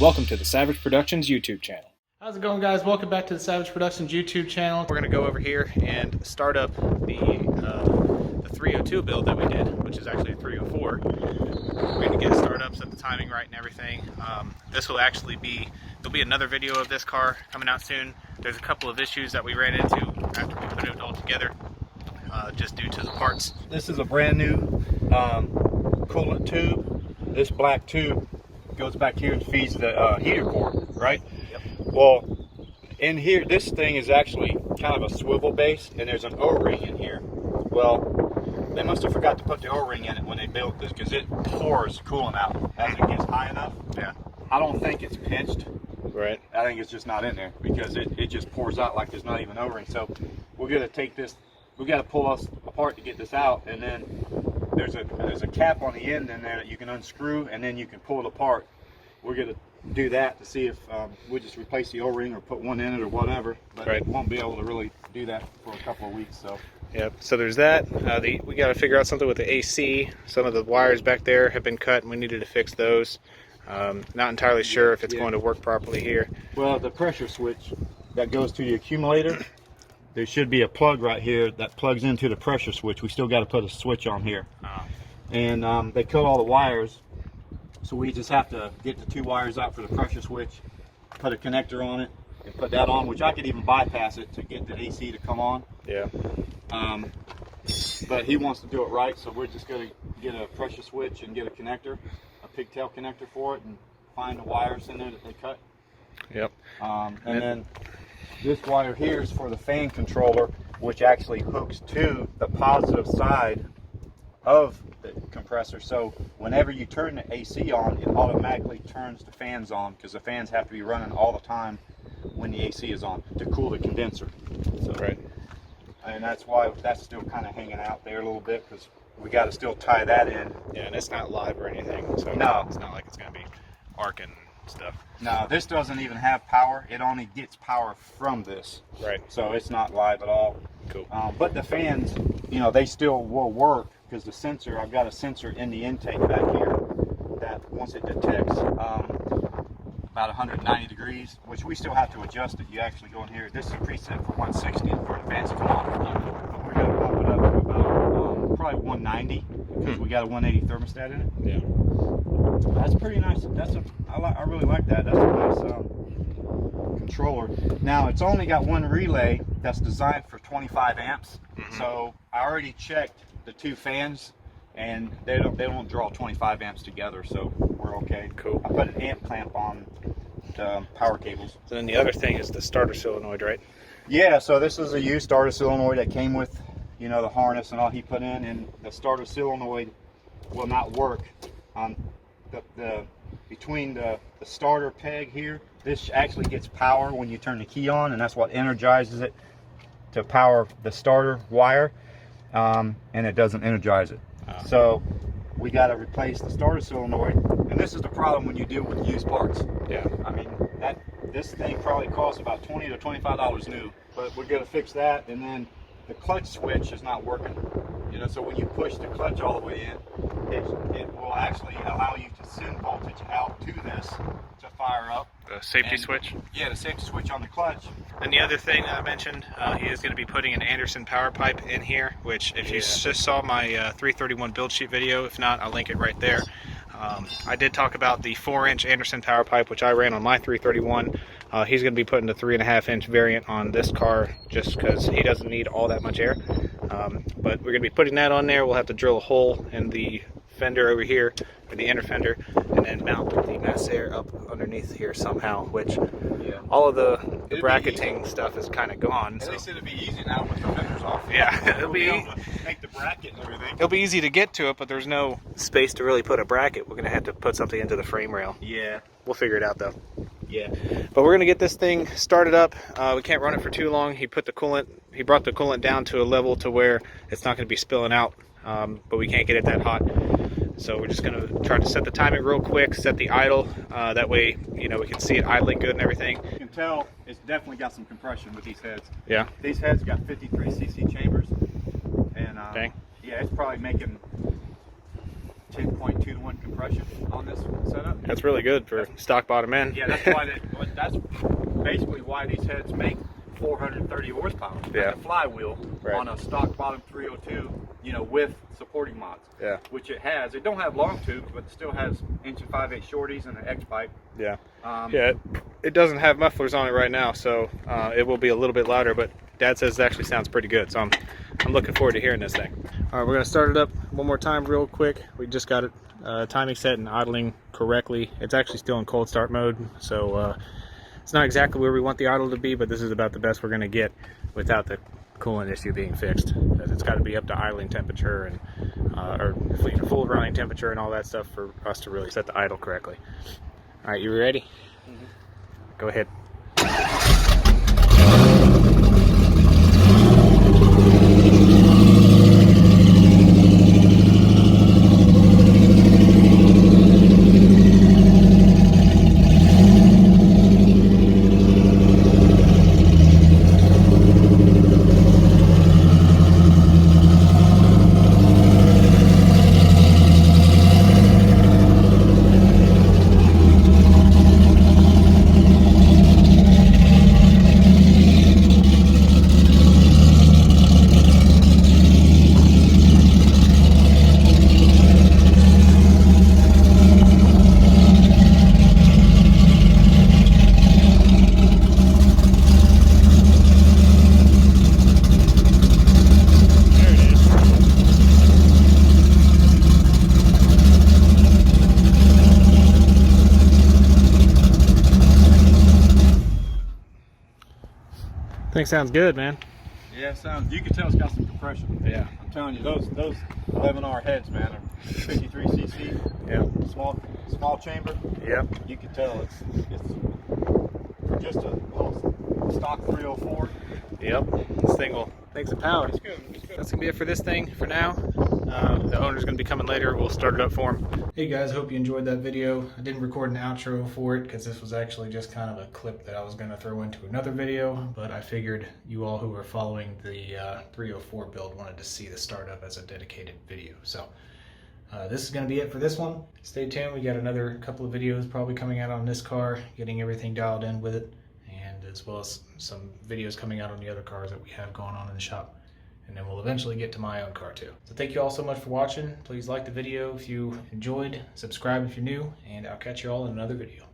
Welcome to the Savage Productions YouTube channel. How's it going, guys? Welcome back to the Savage Productions YouTube channel. We're going to go over here and start up the 302 build that we did, which is actually a 304. We're going to get it started up, set the timing right and everything. This will actually be, there'll be another video of this car coming out soon. There's a couple of issues that we ran into after we put it all together, just due to the parts. This is a brand new coolant tube. This black tube goes back here and feeds the heater core, right? Yep. Well, in here, this thing is actually kind of a swivel base, and there's an O-ring in here. Well, they must have forgot to put the O-ring in it when they built this, because it pours coolant out as it gets high enough. Yeah. I don't think it's pinched. Right. I think it's just not in there, because it just pours out like there's not even O-ring. So we're gonna take this, we got to pull us apart to get this out, and then there's a cap on the end in there that you can unscrew, and then you can pull it apart. We're gonna do that to see if we just replace the O-ring or put one in it or whatever, but right. Won't be able to really do that for a couple of weeks. So Yep. So there's that. We got to figure out something with the AC. Some of the wires back there have been cut, and we needed to fix those. Not entirely sure if it's going to work properly here. Well, the pressure switch that goes to the accumulator, there should be a plug right here that plugs into the pressure switch. We still got to put a switch on here. And they cut all the wires, so we just have to get the two wires out for the pressure switch, put a connector on it, and put that on, which I could even bypass it to get the AC to come on. Yeah. But he wants to do it right, so we're just going to get a pressure switch and get a connector, a pigtail connector for it, and find the wires in there that they cut. Yep. And then this wire here is for the fan controller, which actually hooks to the positive side of the compressor. So whenever you turn the AC on, it automatically turns the fans on, because the fans have to be running all the time when the AC is on to cool the condenser. So, right. And that's why that's still kind of hanging out there a little bit, because we got to still tie that in. Yeah, and it's not live or anything, so no, it's not like it's going to be arcing stuff. No, this doesn't even have power. It only gets power from this. Right. So it's not live at all. Cool. But the fans, you know, they still will work, because the sensor, I've got a sensor in the intake back here that once it detects about 190 degrees, which we still have to adjust it. You actually go in here. This is preset for 160 for the fans to come on. But we're going to bump it up to about probably 190, because we got a 180 thermostat in it. Yeah. That's pretty nice. I really like that. That's a nice controller. Now it's only got one relay that's designed for 25 amps. So I already checked the two fans, and they don't draw 25 amps together, so we're okay. Cool. I put an amp clamp on the power cables. So then the other thing is the starter solenoid, right? Yeah. So this is a used starter solenoid that came with, you know, the harness and all he put in, and the starter solenoid will not work on between the starter peg here. This actually gets power when you turn the key on, and that's what energizes it to power the starter wire, and it doesn't energize it. So we got to replace the starter solenoid, and this is the problem when you deal with used parts. Yeah. I mean, this thing probably costs about $20 to $25 new, but we're going to fix that. And then the clutch switch is not working. You know, so when you push the clutch all the way in, it will actually allow you to send voltage out to this to fire up. The safety switch? Yeah, the safety switch on the clutch. And the other thing I mentioned, he is going to be putting an Anderson power pipe in here, which if you just saw my 331 build sheet video, if not, I'll link it right there. I did talk about the 4-inch Anderson power pipe, which I ran on my 331. He's going to be putting the 3.5-inch variant on this car, just because he doesn't need all that much air. But we're going to be putting that on there. We'll have to drill a hole in the fender over here, or the inner fender, and then mount the mass air up underneath here somehow, which all of the bracketing stuff is kind of gone. So. They said it'd be easy now with the fenders off. Yeah, it'll be able to make the bracket and everything. It'll be easy to get to it, but there's no space to really put a bracket. We're going to have to put something into the frame rail. Yeah. We'll figure it out though. Yeah. But we're going to get this thing started up. We can't run it for too long. He brought the coolant down to a level to where it's not going to be spilling out, but we can't get it that hot. So we're just going to try to set the timing real quick, set the idle. That way, you know, we can see it idling good and everything. You can tell it's definitely got some compression with these heads. Yeah. These heads got 53 cc chambers. And dang. Yeah, it's probably making 10.2 to 1 compression on this setup. That's really good for stock bottom end. Yeah, that's why that's basically why these heads make 430 horsepower. Yeah. The flywheel Right. on a stock bottom 302, you know, with supporting mods. Yeah. Which it has. It don't have long tubes, but it still has 1 5/8 shorties and an X pipe. Yeah. Yeah. It doesn't have mufflers on it right now, so it will be a little bit louder. But Dad says it actually sounds pretty good, so I'm looking forward to hearing this thing. All right, we're gonna start it up one more time real quick. We just got it timing set and idling correctly. It's actually still in cold start mode, so it's not exactly where we want the idle to be, but this is about the best we're gonna get without the coolant issue being fixed, because it's got to be up to idling temperature and or full running temperature and all that stuff for us to really set the idle correctly. All right, you ready? Mm-hmm. Go ahead. I think sounds good, man. Yeah, sounds. You can tell it's got some compression. Yeah. I'm telling you, those 11R heads, man, are 53 cc. Yeah. Small chamber. Yep. You can tell it's for just a little stock 304. Yep. This thing will make some power. It's good. It's good. That's gonna be it for this thing for now. The owner's gonna be coming later. We'll start it up for him. Hey guys, hope you enjoyed that video. I didn't record an outro for it because this was actually just kind of a clip that I was gonna throw into another video, but I figured you all who are following the 304 build wanted to see the startup as a dedicated video. So this is gonna be it for this one. Stay tuned. We got another couple of videos probably coming out on this car, getting everything dialed in with it, and as well as some videos coming out on the other cars that we have going on in the shop. And then we'll eventually get to my own car too. So thank you all so much for watching. Please like the video if you enjoyed, subscribe if you're new, and I'll catch you all in another video.